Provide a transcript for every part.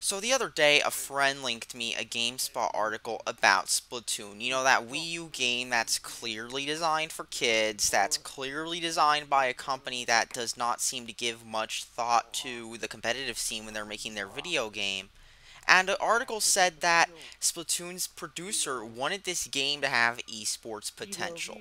So the other day, a friend linked me a GameSpot article about Splatoon. You know, that Wii U game that's clearly designed for kids, that's clearly designed by a company that does not seem to give much thought to the competitive scene when they're making their video game. And the article said that Splatoon's producer wanted this game to have eSports potential.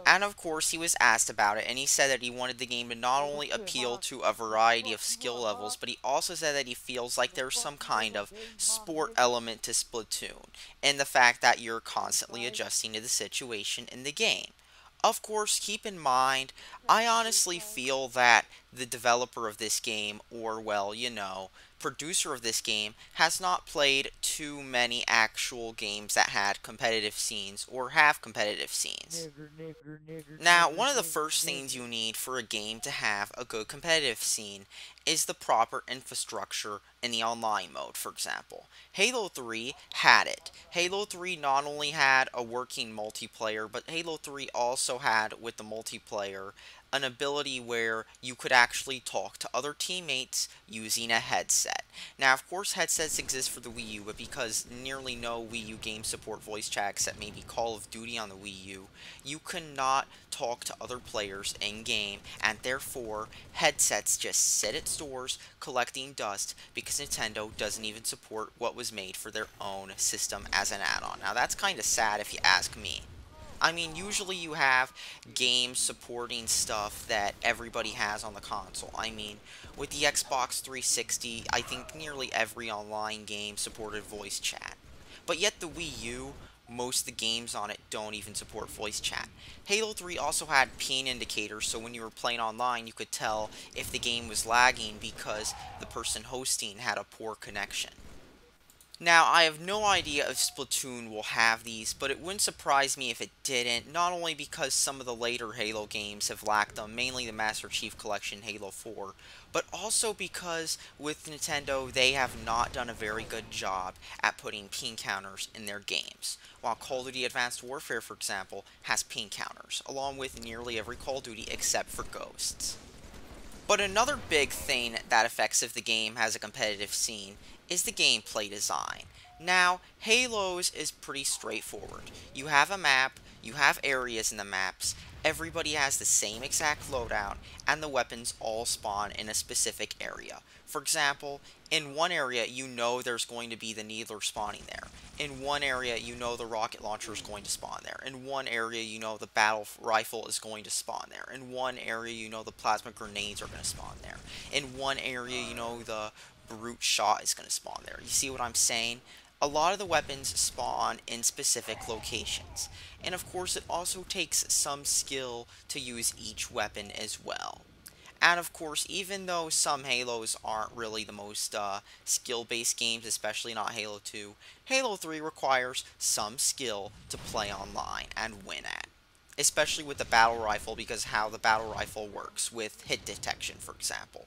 And of course, he was asked about it, and he said that he wanted the game to not only appeal to a variety of skill levels, but he also said that he feels like there's some kind of sport element to Splatoon, and the fact that you're constantly adjusting to the situation in the game. Of course, keep in mind, I honestly feel that the developer of this game, or well, producer of this game, has not played too many actual games that had competitive scenes or have competitive scenes. Now, one of the first things you need for a game to have a good competitive scene is the proper infrastructure in the online mode, for example. Halo 3 had it. Halo 3 not only had a working multiplayer, but Halo 3 also had, with the multiplayer, an ability where you could actually talk to other teammates using a headset. Now, of course, headsets exist for the Wii U, but because nearly no Wii U games support voice chat except maybe Call of Duty on the Wii U, you cannot talk to other players in-game, and therefore, headsets just sit at stores collecting dust because Nintendo doesn't even support what was made for their own system as an add-on. Now, that's kind of sad if you ask me. I mean, usually you have games supporting stuff that everybody has on the console. I mean, with the Xbox 360, I think nearly every online game supported voice chat. But yet the Wii U, most of the games on it don't even support voice chat. Halo 3 also had ping indicators, so when you were playing online, you could tell if the game was lagging because the person hosting had a poor connection. Now, I have no idea if Splatoon will have these, but it wouldn't surprise me if it didn't, not only because some of the later Halo games have lacked them, mainly the Master Chief Collection Halo 4, but also because with Nintendo, they have not done a very good job at putting ping counters in their games. While Call of Duty Advanced Warfare, for example, has ping counters, along with nearly every Call of Duty except for Ghosts. But another big thing that affects if the game has a competitive scene is the gameplay design. Now, Halo's is pretty straightforward. You have a map, you have areas in the maps, everybody has the same exact loadout, and the weapons all spawn in a specific area. For example, in one area you know there's going to be the Needler spawning there. In one area you know the rocket launcher is going to spawn there. In one area you know the battle rifle is going to spawn there. In one area you know the plasma grenades are going to spawn there. In one area you know the brute shot is going to spawn there. You see what I'm saying? A lot of the weapons spawn in specific locations. And of course it also takes some skill to use each weapon as well. And of course, even though some Halos aren't really the most skill-based games, especially not Halo 2, Halo 3 requires some skill to play online and win at. Especially with the battle rifle, because how the battle rifle works with hit detection, for example.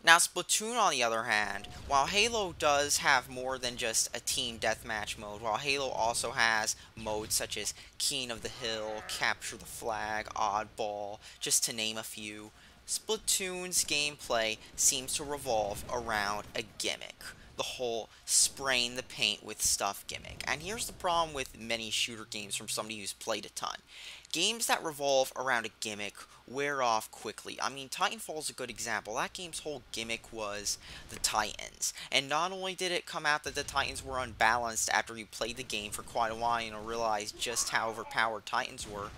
Now, Splatoon, on the other hand, while Halo does have more than just a team deathmatch mode, while Halo also has modes such as King of the Hill, Capture the Flag, Oddball, just to name a few, Splatoon's gameplay seems to revolve around a gimmick. The whole spraying the paint with stuff gimmick. And here's the problem with many shooter games from somebody who's played a ton. Games that revolve around a gimmick wear off quickly. I mean, Titanfall's a good example. That game's whole gimmick was the Titans. And not only did it come out that the Titans were unbalanced after you played the game for quite a while and realized just how overpowered Titans were,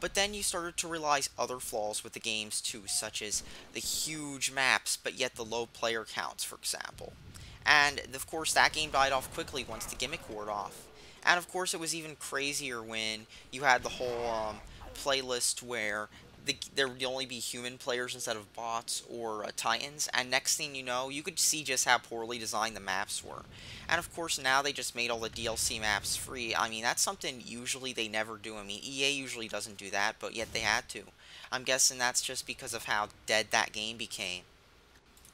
but then you started to realize other flaws with the games too, such as the huge maps, but yet the low player counts, for example. And, of course, that game died off quickly once the gimmick wore off. And, of course, it was even crazier when you had the whole playlist where there would only be human players instead of bots or titans, and next thing you know, you could see just how poorly designed the maps were. And of course, now they just made all the DLC maps free. I mean, that's something usually they never do. I mean, EA usually doesn't do that, but yet they had to. I'm guessing that's just because of how dead that game became.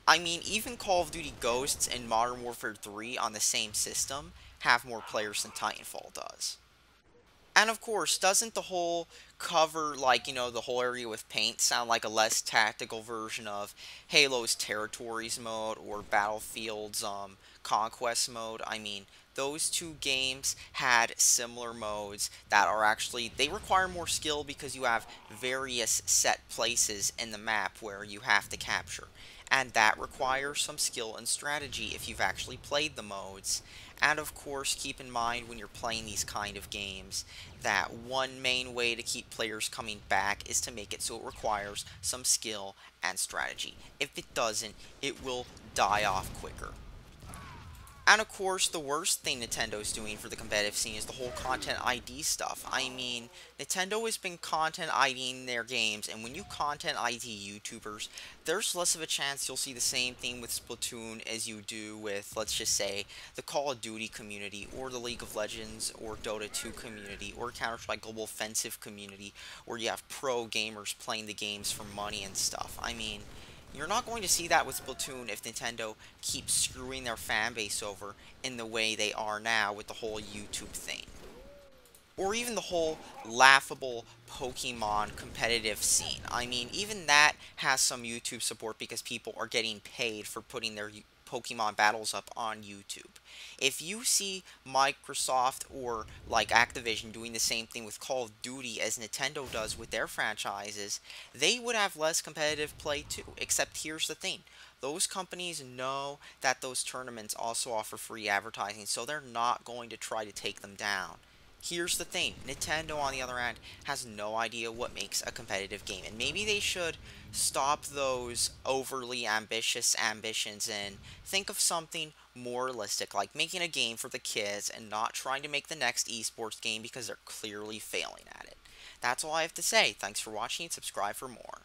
I mean, even Call of Duty Ghosts and Modern Warfare 3 on the same system have more players than Titanfall does. And of course, doesn't the whole cover, like, the whole area with paint sound like a less tactical version of Halo's Territories mode or Battlefield's Conquest mode? I mean, those two games had similar modes that are actually, they require more skill because you have various set places in the map where you have to capture. And that requires some skill and strategy if you've actually played the modes. And of course, keep in mind when you're playing these kind of games that one main way to keep players coming back is to make it so it requires some skill and strategy. If it doesn't, it will die off quicker. And of course, the worst thing Nintendo's doing for the competitive scene is the whole content ID stuff. I mean, Nintendo has been content IDing their games, and when you content ID YouTubers, there's less of a chance you'll see the same thing with Splatoon as you do with, let's just say, the Call of Duty community, or the League of Legends, or Dota 2 community, or Counter-Strike Global Offensive community, where you have pro gamers playing the games for money and stuff. I mean, you're not going to see that with Splatoon if Nintendo keeps screwing their fan base over in the way they are now with the whole YouTube thing. Or even the whole laughable Pokemon competitive scene. I mean, even that has some YouTube support because people are getting paid for putting their Pokemon battles up on YouTube. If you see Microsoft or like Activision doing the same thing with Call of Duty as Nintendo does with their franchises, they would have less competitive play too. Except here's the thing. Those companies know that those tournaments also offer free advertising, so they're not going to try to take them down. Here's the thing, Nintendo on the other hand has no idea what makes a competitive game, and maybe they should stop those overly ambitious ambitions and think of something more realistic, like making a game for the kids and not trying to make the next esports game because they're clearly failing at it. That's all I have to say. Thanks for watching and subscribe for more.